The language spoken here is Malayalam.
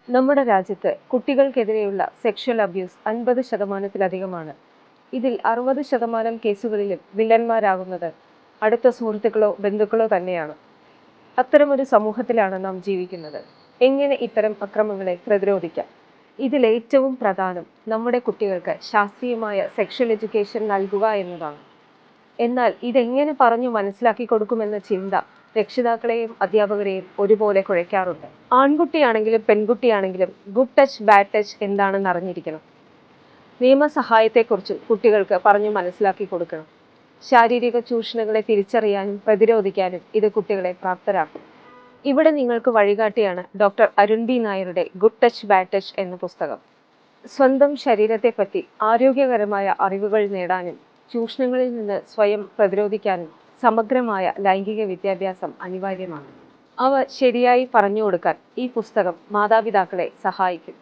നമ്മുടെ രാജ്യത്ത് കുട്ടികൾക്കെതിരെയുള്ള സെക്ഷൽ അബ്യൂസ് 50%-ലധികമാണ്. ഇതിൽ 60% കേസുകളിലും വില്ലന്മാരാകുന്നത് അടുത്ത സുഹൃത്തുക്കളോ ബന്ധുക്കളോ തന്നെയാണ്. അത്തരമൊരു സമൂഹത്തിലാണ് നാം ജീവിക്കുന്നത്. എങ്ങനെ ഇത്തരം അക്രമങ്ങളെ പ്രതിരോധിക്കാം? ഇതിലേറ്റവും പ്രധാനം നമ്മുടെ കുട്ടികൾക്ക് ശാസ്ത്രീയമായ സെക്ഷൽ എഡ്യൂക്കേഷൻ നൽകുക എന്നതാണ്. എന്നാൽ ഇതെങ്ങനെ പറഞ്ഞു മനസ്സിലാക്കി കൊടുക്കുമെന്ന ചിന്ത രക്ഷിതാക്കളെയും അധ്യാപകരെയും ഒരുപോലെ കുഴയ്ക്കാറുണ്ട്. ആൺകുട്ടിയാണെങ്കിലും പെൺകുട്ടിയാണെങ്കിലും ഗുഡ് ടച്ച് ബാഡ് ടച്ച് എന്താണെന്ന് അറിഞ്ഞിരിക്കണം. നിയമസഹായത്തെക്കുറിച്ച് കുട്ടികൾക്ക് പറഞ്ഞു മനസ്സിലാക്കി കൊടുക്കണം. ശാരീരിക ചൂഷണങ്ങളെ തിരിച്ചറിയാനും പ്രതിരോധിക്കാനും ഇത് കുട്ടികളെ പ്രാപ്തരാക്കും. ഇവിടെ നിങ്ങൾക്ക് വഴികാട്ടിയാണ് ഡോക്ടർ അരുൺ ബി നായരുടെ ഗുഡ് ടച്ച് ബാഡ് ടച്ച് എന്ന പുസ്തകം. സ്വന്തം ശരീരത്തെപ്പറ്റി ആരോഗ്യകരമായ അറിവുകൾ നേടാനും ചൂഷണങ്ങളിൽ നിന്ന് സ്വയം പ്രതിരോധിക്കാനും സമഗ്രമായ ലൈംഗിക വിദ്യാഭ്യാസം അനിവാര്യമാണ്. അവ ശരിയായി പറഞ്ഞുകൊടുക്കാൻ ഈ പുസ്തകം മാതാപിതാക്കളെ സഹായിക്കും.